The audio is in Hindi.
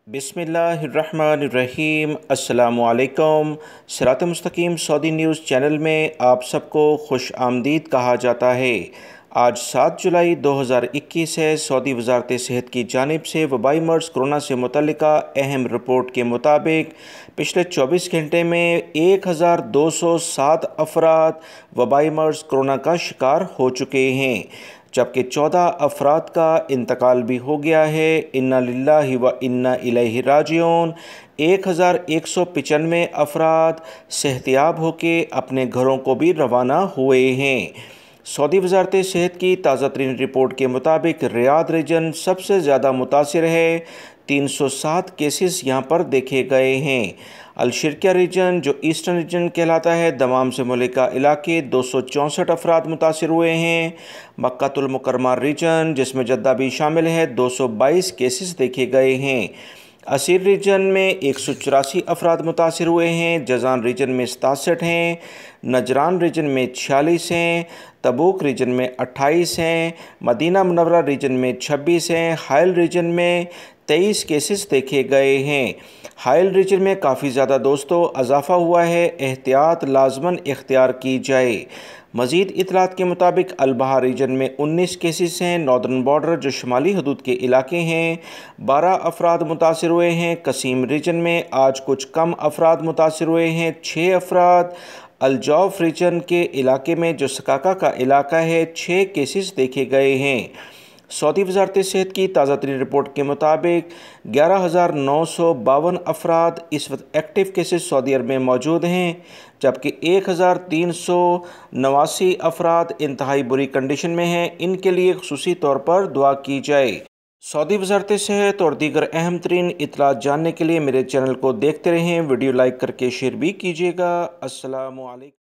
बिस्मिल्लाहिर्रहमानिर्रहीम। अस्सलामुअलैकुम। सिरात मुस्तकीम सऊदी न्यूज़ चैनल में आप सबको खुश आमदीद कहा जाता है। आज 7 जुलाई 2021 है। सऊदी वजारत सेहत की जानिब से वबाई मर्ज़ कोरोना से मुतल्लिका अहम रिपोर्ट के मुताबिक पिछले 24 घंटे में 1207 अफराद वबाई मर्ज़ कोरोना का शिकार हो चुके हैं, जबकि 14 अफराद का इंतकाल भी हो गया है। इन्ना लिल्लाहि व इन्ना इलैहि राजिऊन। 1195 अफराद सेहतियाब होके अपने घरों को भी रवाना हुए हैं। सऊदी वजारत सेहत की ताज़ा तरीन रिपोर्ट के मुताबिक रियाद रीजन सबसे ज़्यादा मुतासिर है। 307 केसेस यहाँ पर देखे गए हैं। अलशर्किया रीजन जो ईस्टर्न रीजन कहलाता है, दमाम से मुल्का इलाके 264 अफराद मुतासिर हुए हैं। मक्कातुल मुकर्रमा रीजन जिसमें जद्दा भी शामिल है 222 केसेस देखे गए हैं। असीर रीजन में 184 अफराद मुतासिर हुए हैं। जज़ान रीजन में 67 हैं। नजरान रीजन में 46 हैं। तबूक रीजन में 28 हैं। मदीना मुनव्वरा रीजन में 26 हैं। हाइल रीजन में 23 केसेस देखे गए हैं। हाइल रीजन में काफ़ी ज़्यादा दोस्तों इजाफ़ा हुआ है, एहतियात लाजमन इख्तियार की जाए। मज़ीद इतलात के मुताबिक अलबहा रीजन में 19 केसेस हैं। नॉर्दर्न बॉर्डर जो शुमाली हदूद के इलाके हैं 12 अफराद मुतासिर हुए हैं। कसीम रीजन में आज कुछ कम अफराद मुतासिर हुए हैं, 6 अफराद। अलजौफ रीजन के इलाके में जो सकाका का इलाका है 6 केसेस देखे गए हैं। सऊदी वजारत सेहत की ताज़ा तरीन रिपोर्ट के मुताबिक 11,952 अफराद इस वक्त एक्टिव केसेस सऊदी अरब में मौजूद हैं, जबकि 1,389 अफराद इंतहाई बुरी कंडीशन में हैं। इनके लिए खुसूसी तौर पर दुआ की जाए। सऊदी वजारत सेहत और दीगर अहम तरीन इतलात जानने के लिए मेरे चैनल को देखते रहें। वीडियो लाइक करके शेयर भी कीजिएगा। अस्सलामु अलैकुम।